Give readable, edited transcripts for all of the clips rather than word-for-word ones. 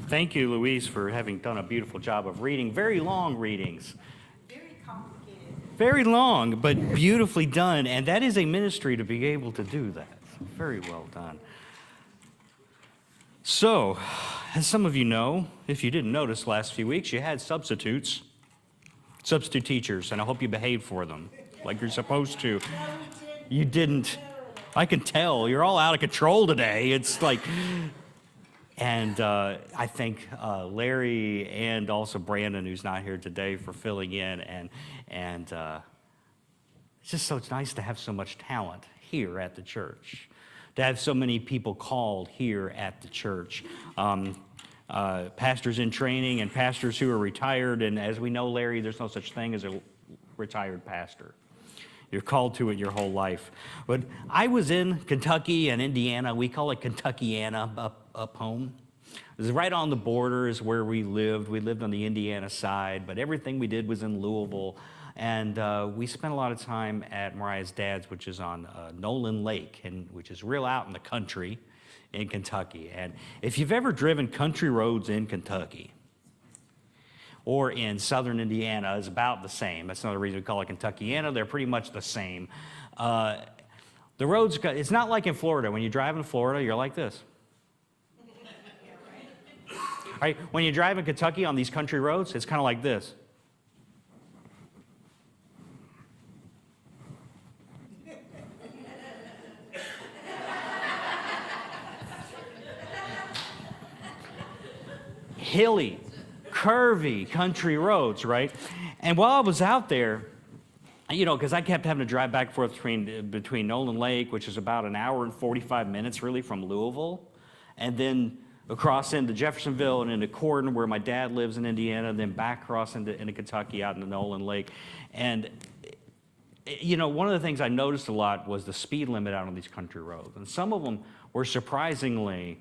Thank you, Louise, for having done a beautiful job of reading. Very long readings. Very complicated. Very long, but beautifully done. And that is a ministry to be able to do that. Very well done. So, as some of you know, if you didn't notice last few weeks, you had substitute teachers, and I hope you behaved for them like you're supposed to. You didn't. I can tell. You're all out of control today. It's like... And I thank Larry and also Brandon, who's not here today, for filling in. And it's just so nice to have so much talent here at the church, to have so many people called here at the church. Pastors in training and pastors who are retired. And as we know, Larry, there's no such thing as a retired pastor. You're called to it your whole life. But I was in Kentucky and Indiana. We call it Kentuckiana up home. It was right on the border is where we lived. We lived on the Indiana side, but everything we did was in Louisville. And we spent a lot of time at Mariah's dad's, which is on Nolan Lake, which is real out in the country in Kentucky. And if you've ever driven country roads in Kentucky, or in southern Indiana, is about the same. That's another reason we call it Kentuckiana. They're pretty much the same. The roads, it's not like in Florida. When you drive in Florida, you're like this. Right? When you drive in Kentucky on these country roads, it's kind of like this. Hilly, curvy country roads, right? And while I was out there, because I kept having to drive back and forth between Nolan Lake, which is about an hour and 45 minutes really from Louisville, and then across into Jeffersonville and into Corden, where my dad lives in Indiana, and then back across into Kentucky out into Nolan Lake. And, one of the things I noticed a lot was the speed limit out on these country roads. And some of them were surprisingly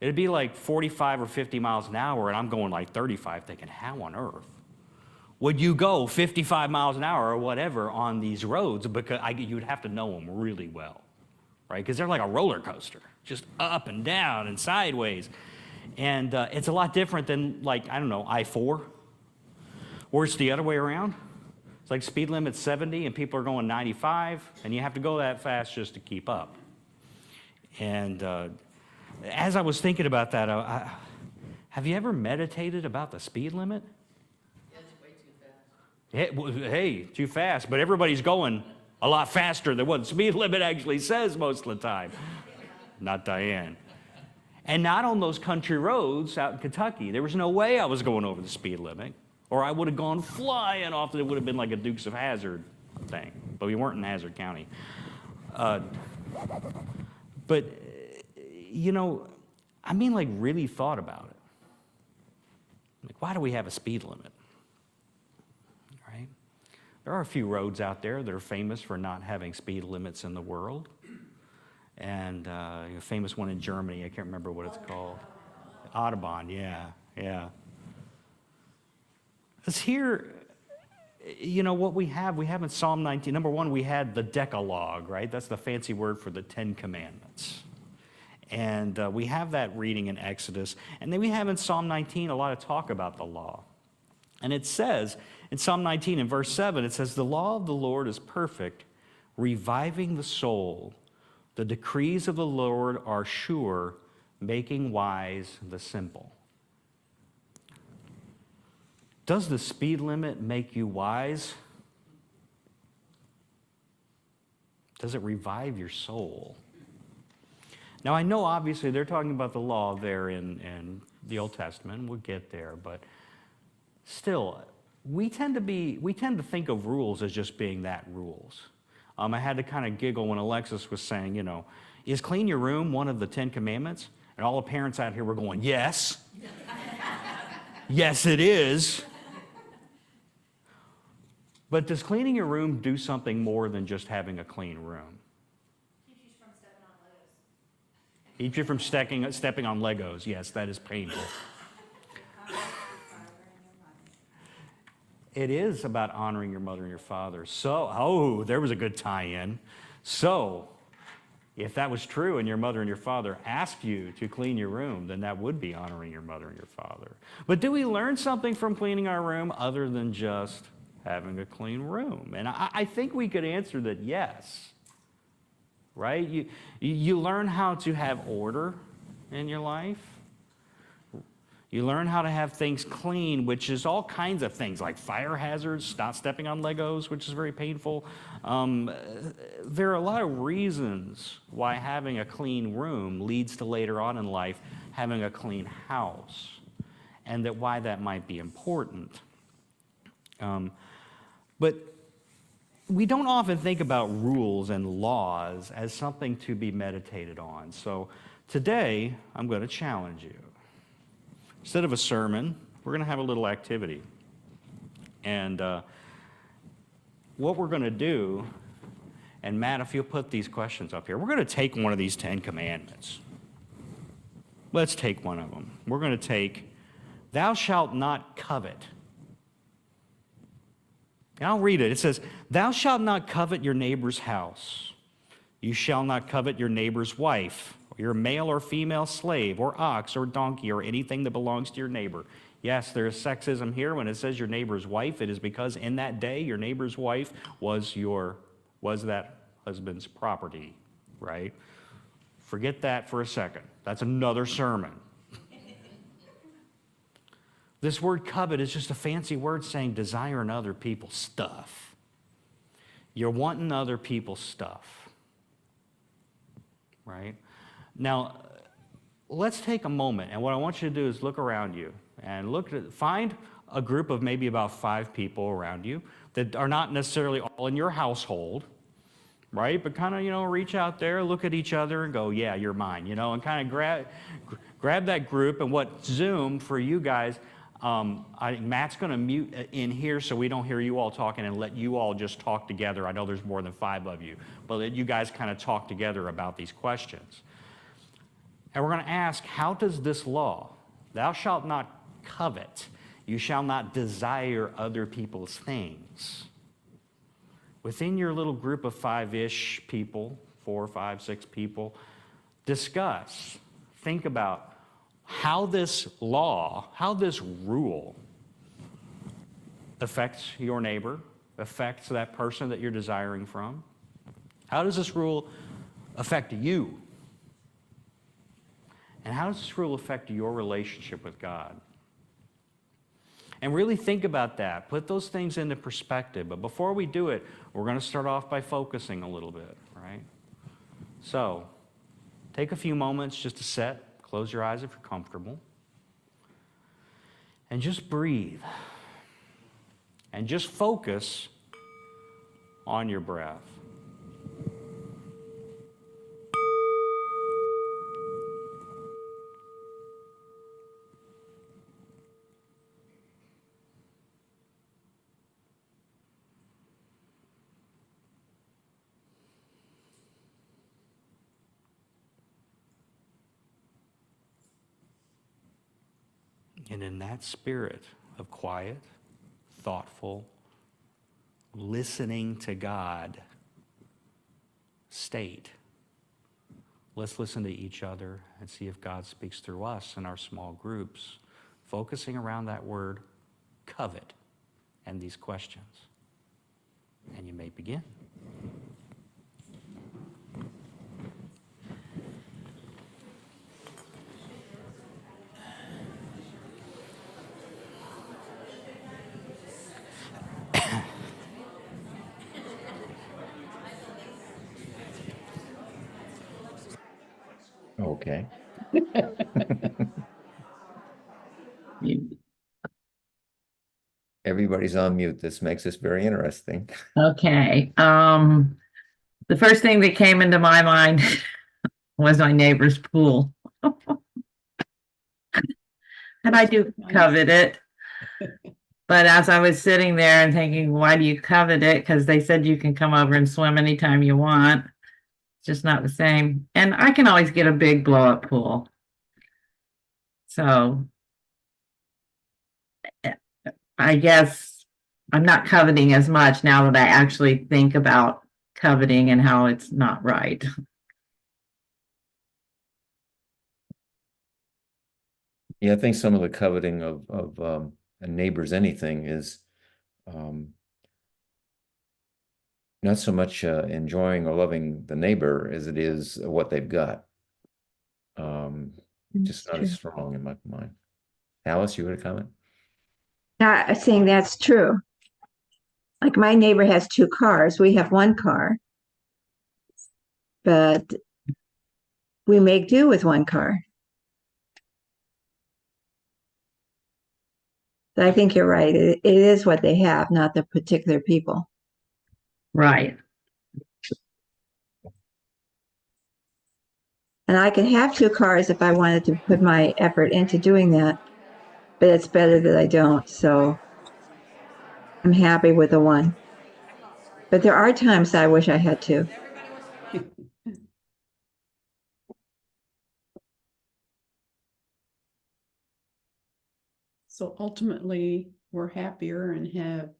it'd be like 45 or 50 miles an hour, and I'm going like 35, thinking, how on earth would you go 55 miles an hour or whatever on these roads? Because you'd have to know them really well, right? Because they're like a roller coaster, just up and down and sideways. And it's a lot different than, I-4, where it's the other way around. It's like speed limit's 70, and people are going 95, and you have to go that fast just to keep up. And as I was thinking about that, have you ever meditated about the speed limit? It's way too fast. Hey, too fast, but everybody's going a lot faster than what the speed limit actually says most of the time. Not Diane. And not on those country roads out in Kentucky. There was no way I was going over the speed limit, or I would have gone flying off. It would have been like a Dukes of Hazzard thing, but we weren't in Hazard County. But really thought about it. Why do we have a speed limit? Right? There are a few roads out there that are famous for not having speed limits in the world. And a famous one in Germany, I can't remember what it's called. Autobahn, yeah. Because here, what we have in Psalm 19, number one, we had the Decalogue, right? That's the fancy word for the 10 Commandments. And we have that reading in Exodus. And then we have in Psalm 19 a lot of talk about the law. And it says, in Psalm 19 in verse 7, it says, "The law of the Lord is perfect, reviving the soul. The decrees of the Lord are sure, making wise the simple." Does the speed limit make you wise? Does it revive your soul? Now, I know obviously they're talking about the law there in the Old Testament. We'll get there, but still, we tend to think of rules as just being that, rules. I had to kind of giggle when Alexis was saying, is clean your room one of the 10 Commandments? And all the parents out here were going, yes. Yes, it is. But does cleaning your room do something more than just having a clean room? Keeps you from stepping on Legos. Yes, that is painful. It is about honoring your mother and your father. So, there was a good tie-in. So, If that was true and your mother and your father asked you to clean your room, then that would be honoring your mother and your father. But do we learn something from cleaning our room other than just having a clean room? And I think we could answer that yes, right? You learn how to have order in your life. You learn how to have things clean, which is all kinds of things like fire hazards, not stepping on Legos, which is very painful. There are a lot of reasons why having a clean room leads to later on in life having a clean house, and that why that might be important. But we don't often think about rules and laws as something to be meditated on. So today, I'm going to challenge you. Instead of a sermon, we're going to have a little activity. And what we're going to do, and Matt, if you'll put these questions up here, we're going to take one of these 10 commandments. Let's take one of them. We're going to take, thou shalt not covet. And I'll read it. It says, thou shalt not covet your neighbor's house. You shall not covet your neighbor's wife, your male or female slave, or ox, or donkey, or anything that belongs to your neighbor. Yes, there is sexism here. When it says your neighbor's wife, it is because in that day, your neighbor's wife was that husband's property, right? Forget that for a second. That's another sermon. This word covet is just a fancy word saying desiring other people's stuff. You're wanting other people's stuff, right? Now, let's take a moment, and what I want you to do is look around you and find a group of maybe about 5 people around you that are not necessarily all in your household, right? But kind of, reach out there, look at each other and go, yeah, you're mine, and kind of grab that group. And what Zoom for you guys, I think Matt's going to mute in here so we don't hear you all talking and let you all just talk together. I know there's more than 5 of you, but let you guys kind of talk together about these questions. And we're going to ask, how does this law, thou shalt not covet, you shall not desire other people's things, within your little group of 5-ish people, 4, 5, 6 people, discuss, think about how this law, how this rule affects your neighbor, affects that person that you're desiring from. How does this rule affect you? And how does this rule affect your relationship with God? And really think about that. Put those things into perspective. But before we do it, we're going to start off by focusing a little bit, right? So, take a few moments just to set. Close your eyes if you're comfortable. And just breathe. And just focus on your breath. And in that spirit of quiet, thoughtful, listening to God state, let's listen to each other and see if God speaks through us in our small groups, focusing around that word covet and these questions. And you may begin. Okay. Everybody's on mute. This makes this very interesting. Okay. The first thing that came into my mind was my neighbor's pool. And I do covet it. But as I was sitting there and thinking, why do you covet it? Because they said you can come over and swim anytime you want. It's just not the same. And I can always get a big blow-up pool. So I guess I'm not coveting as much now that I actually think about coveting and how it's not right. Yeah, I think some of the coveting of a neighbor's anything is not so much enjoying or loving the neighbor as it is what they've got. Just That's not true. as strong in my mind. Alice, you had a comment? Not saying that's true. Like my neighbor has two cars. We have one car, but we make do with one car. But I think you're right. It is what they have, not the particular people. Right. And I can have two cars if I wanted to put my effort into doing that, but it's better that I don't. So I'm happy with the one. But there are times I wish I had two. So ultimately, we're happier and have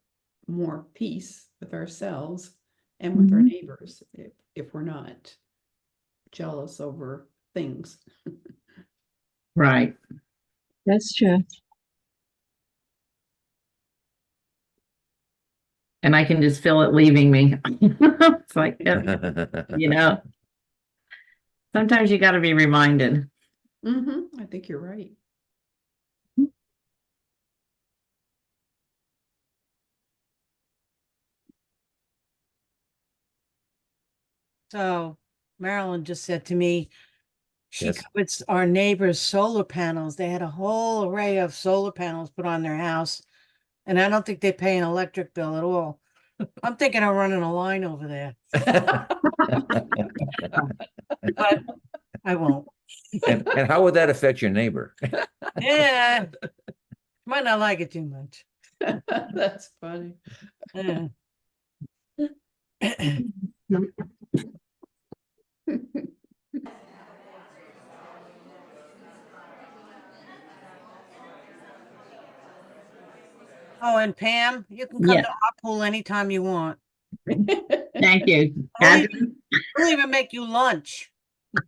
more peace with ourselves and with our Mhm. neighbors if we're not jealous over things. Right. That's true. And I can just feel it leaving me. It's like, you know, sometimes you got to be reminded. I think you're right. So Marilyn just said to me, she Yes. covered our neighbor's solar panels. They had a whole array of solar panels put on their house. And I don't think they pay an electric bill at all. I'm thinking of running a line over there, but I won't. And how would that affect your neighbor? Yeah. Might not like it too much. That's funny. Yeah. Oh, and Pam, you can come Yeah. to our pool anytime you want. Thank you. We'll we'll even make you lunch.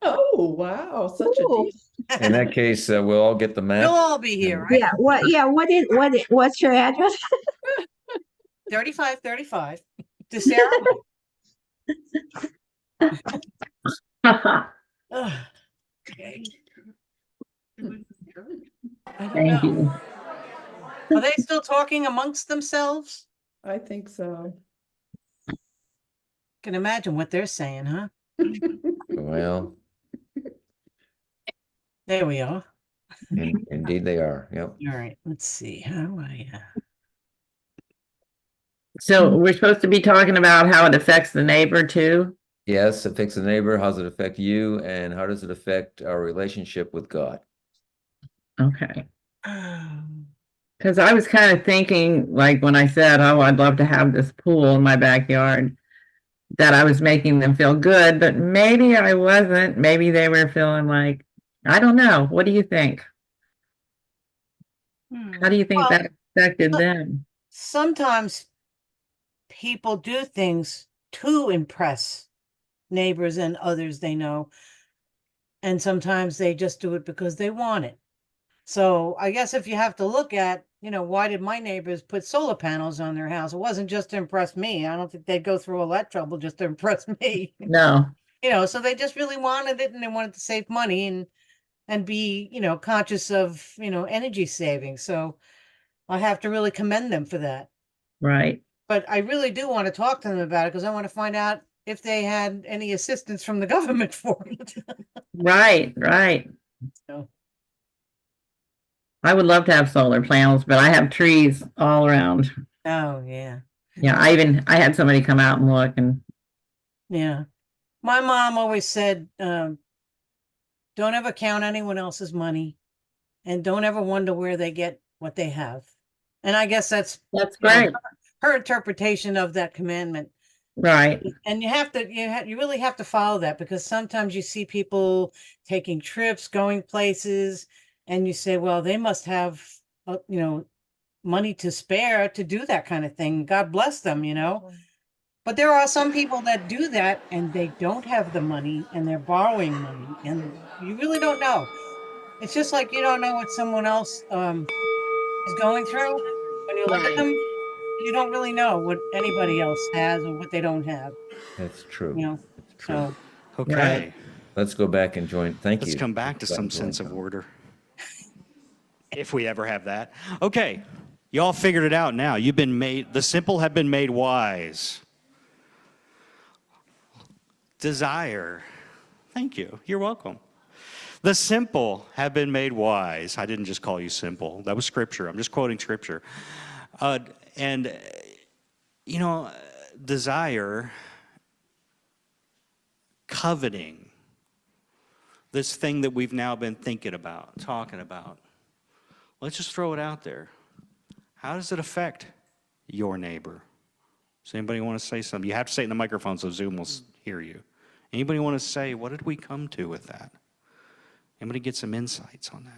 Oh, wow, such a Ooh. deal. In that case, we'll all get the We'll map. all be here, right? Yeah, what's your address? 3535 to Sarah. Ugh. Okay. I don't Thank know. you. Are they still talking amongst themselves? I think so. Can imagine what they're saying, huh? Well, There we are. indeed they are. Yep. All right, let's see. How do I So we're supposed to be talking about how it affects the neighbor too. Yes, it affects the neighbor. How does it affect you? And how does it affect our relationship with God? Okay. um, Because I was kind of thinking, like when I said, oh, I'd love to have this pool in my backyard, that I was making them feel good, but maybe I wasn't. Maybe they were feeling like, I don't know. What do you think? How do you think Well, that affected them? sometimes people do things to impress neighbors and others they know. And sometimes they just do it because they want it. So I guess if you have to look at, why did my neighbors put solar panels on their house? It wasn't just to impress me. I don't think they'd go through all that trouble just to impress me. No, So they just really wanted it and they wanted to save money and be, conscious of, energy saving. So I have to really commend them for that. right, But I really do want to talk to them about it because I want to find out if they had any assistance from the government for it. right, right. So, I would love to have solar panels, but I have trees all around. oh yeah. Yeah, I had somebody come out and look and Yeah. My mom always said, don't ever count anyone else's money and don't ever wonder where they get what they have. And I guess that's that's you know, great. her interpretation of that commandment. Right, And you have to, you really have to follow that because sometimes you see people taking trips, going places, and you say, well, they must have, money to spare to do that kind of thing. God bless them. But there are some people that do that and they don't have the money and they're borrowing money and you really don't know. It's just like you don't know what someone else is going through. When you look at them, you don't really know what anybody else has or what they don't have, That's true. you know? That's true. So, Okay. Right. Let's go back and join. Thank Let's you. come back to some sense of order. If we ever have that. Okay. You all figured it out now. You've been made, the simple have been made wise. Desire. Thank you. You're welcome. The simple have been made wise. I didn't just call you simple. That was scripture. I'm just quoting scripture. And, you know, desire, coveting, this thing that we've now been thinking about, talking about. Let's just throw it out there. How does it affect your neighbor? Does anybody want to say something? You have to say it in the microphone so Zoom will hear you. Anybody want to say, what did we come to with that? Anybody get some insights on that?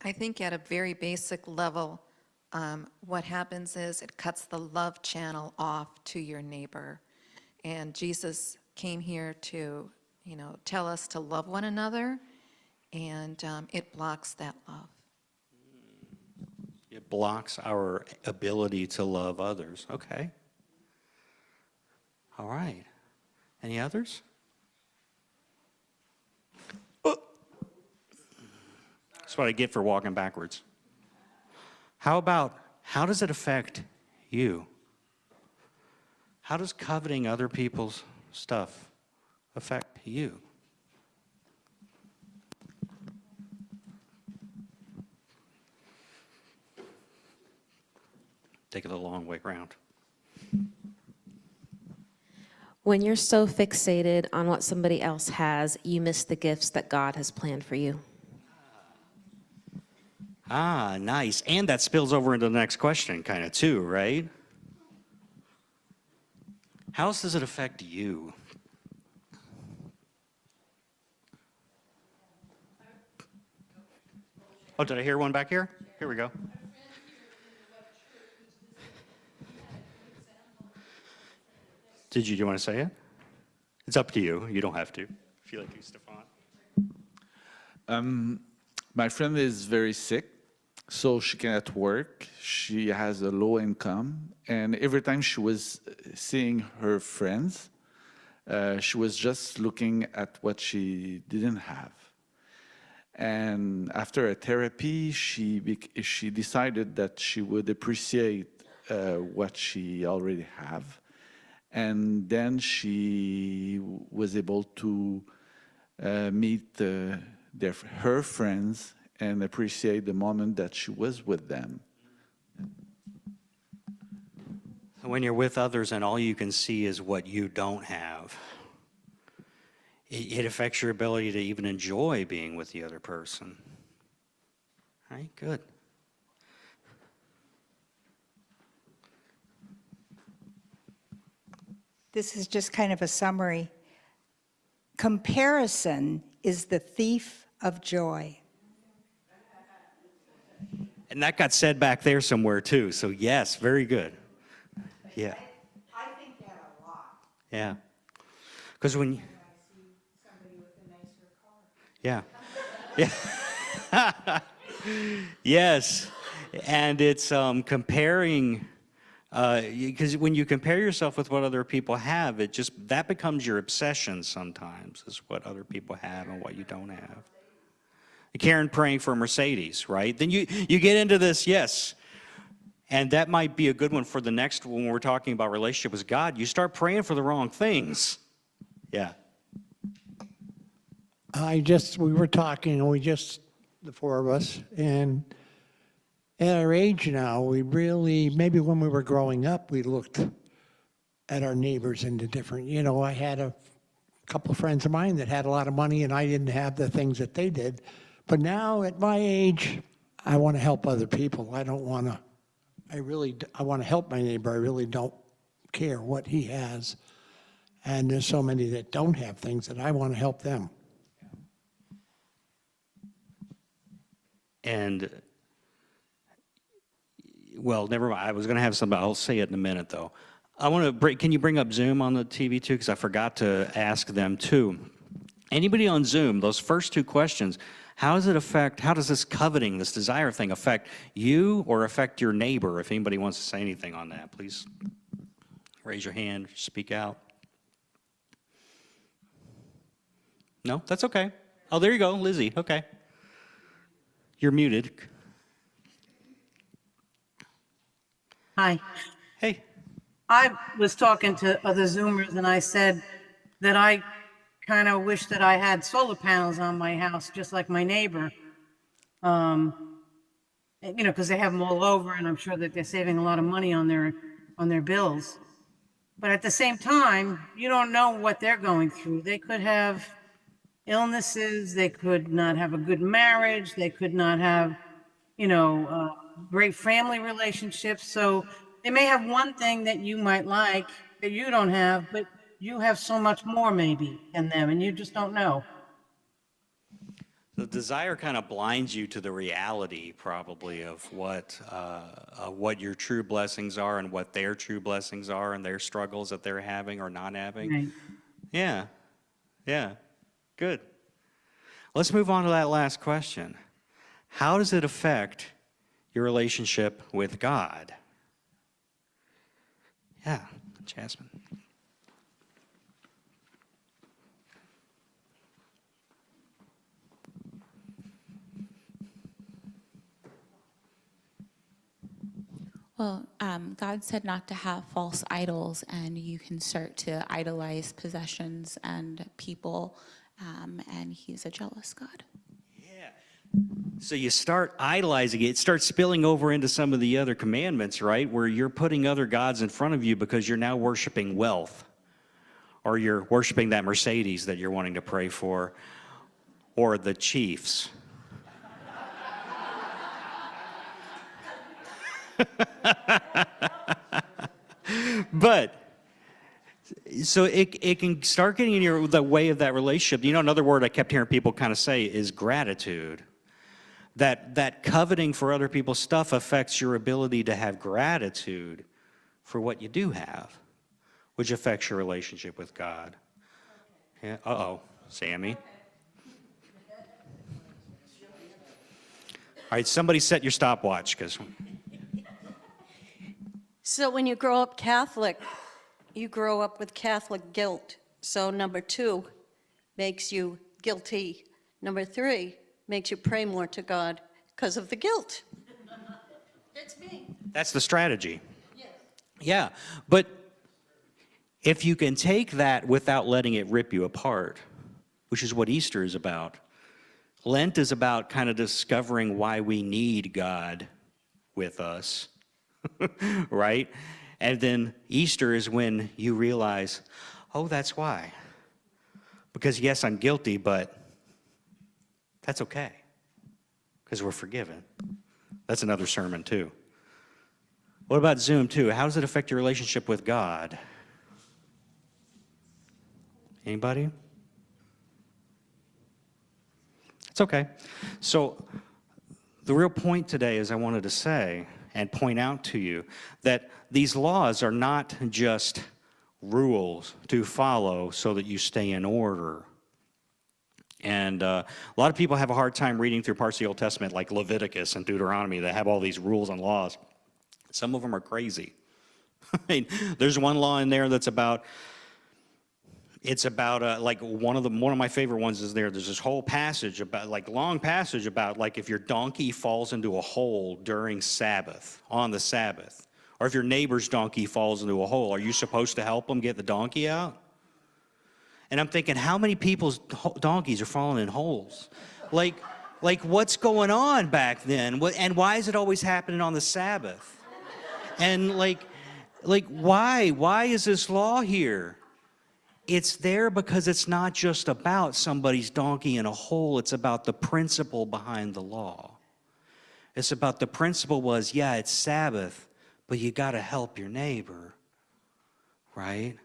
I think at a very basic level, what happens is it cuts the love channel off to your neighbor. And Jesus came here to, tell us to love one another, and it blocks that love. It blocks our ability to love others. Okay. All right. Any others? Oh. That's what I get for walking backwards. How does it affect you? How does coveting other people's stuff affect you? Take it a long way around. When you're so fixated on what somebody else has, you miss the gifts that God has planned for you. Ah, nice. And that spills over into the next question, kind of, too, right? How else does it affect you? Oh, did I hear one back here? Here we go. Do you want to say it? It's up to you. You don't have to. If you like to, Stefan. My friend is very sick, so she cannot work. She has a low income, and every time she was seeing her friends, she was just looking at what she didn't have. And after a therapy, she decided that she would appreciate what she already have. And then she was able to meet her friends and appreciate the moment that she was with them. When you're with others and all you can see is what you don't have, it affects your ability to even enjoy being with the other person. All right, good. This is just kind of a summary. Comparison is the thief of joy. And that got said back there somewhere too. So yes, very good. Yeah. I think that a lot. Yeah. Because when you, I see somebody with a nicer car. yeah. Yes. And it's comparing, because when you compare yourself with what other people have, that becomes your obsession sometimes, is what other people have and what you don't have. Karen praying for a Mercedes, right? Then you get into this, yes. And that might be a good one for the next, when we're talking about relationship with God. You start praying for the wrong things. Yeah. We were talking, the four of us, and at our age now, we really, maybe when we were growing up, we looked at our neighbors into different, I had a couple of friends of mine that had a lot of money and I didn't have the things that they did. But now at my age, I want to help other people. I want to help my neighbor. I really don't care what he has. And there's so many that don't have things that I want to help them. And well, never mind. I was going to have something. I'll say it in a minute, though. I want to bring, can you bring up Zoom on the TV, too? Because I forgot to ask them, too. Anybody on Zoom, those first two questions, how does this coveting, this desire thing affect you or affect your neighbor? If anybody wants to say anything on that, please raise your hand, speak out. No, that's okay. Oh, there you go, Lizzie, okay. You're muted. Hi. Hey. I was talking to other Zoomers and I said that I kind of wish that I had solar panels on my house, just like my neighbor. You know, because they have them all over and I'm sure that they're saving a lot of money on their bills. But at the same time, you don't know what they're going through. They could have illnesses, they could not have a good marriage, they could not have, you know, great family relationships. So they may have one thing that you might like that you don't have, but you have so much more maybe than them, and you just don't know. The desire kind of blinds you to the reality, probably, of what your true blessings are and what their true blessings are and their struggles that they're having or not having. Right. Yeah, yeah, good. Let's move on to that last question. How does it affect your relationship with God? Yeah, Jasmine. Well, God said not to have false idols, and you can start to idolize possessions and people, and He's a jealous God. Yeah. So you start idolizing it, it starts spilling over into some of the other commandments, right? Where you're putting other gods in front of you because you're now worshiping wealth, or you're worshiping that Mercedes that you're wanting to pray for, or the Chiefs. But so it can start getting in the way of that relationship. You know, another word I kept hearing people kind of say is gratitude. That coveting for other people's stuff affects your ability to have gratitude for what you do have, which affects your relationship with God. Yeah. Uh-oh, Sammy. All right, somebody set your stopwatch, because... So when you grow up Catholic, you grow up with Catholic guilt. So number 2 makes you guilty. Number 3 makes you pray more to God because of the guilt. That's me. That's the strategy. Yes. Yeah, but if you can take that without letting it rip you apart, which is what Easter is about. Lent is about kind of discovering why we need God with us. Right? And then Easter is when you realize, oh, that's why. Because yes, I'm guilty, but that's okay. Because we're forgiven. That's another sermon too. What about Zoom too? How does it affect your relationship with God? Anybody? It's okay. So the real point today is I wanted to say and point out to you that these laws are not just rules to follow so that you stay in order. And a lot of people have a hard time reading through parts of the Old Testament like Leviticus and Deuteronomy that have all these rules and laws. Some of them are crazy. I mean, there's one law in there that's about, it's about like one of my favorite ones is there's this whole passage about, like long passage about, like if your donkey falls into a hole during Sabbath, on the Sabbath, or if your neighbor's donkey falls into a hole, are you supposed to help them get the donkey out? And I'm thinking, how many people's donkeys are falling in holes? Like what's going on back then? And why is it always happening on the Sabbath? And like why is this law here? It's there because it's not just about somebody's donkey in a hole. It's about the principle behind the law. It's about the principle was, yeah, it's Sabbath, but you got to help your neighbor, right?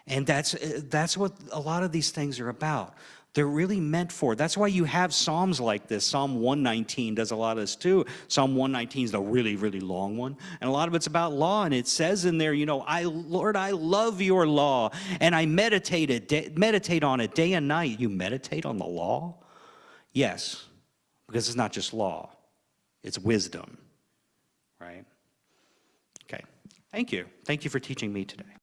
And that's what a lot of these things are about. They're really meant for. That's why you have Psalms like this. Psalm 119 does a lot of this too. Psalm 119 is the really, really long one. And a lot of it's about law. And it says in there, you know, Lord, I love your law. And I meditate on it day and night. You meditate on the law? Yes, because it's not just law. It's wisdom, right? Okay. Thank you. Thank you for teaching me today.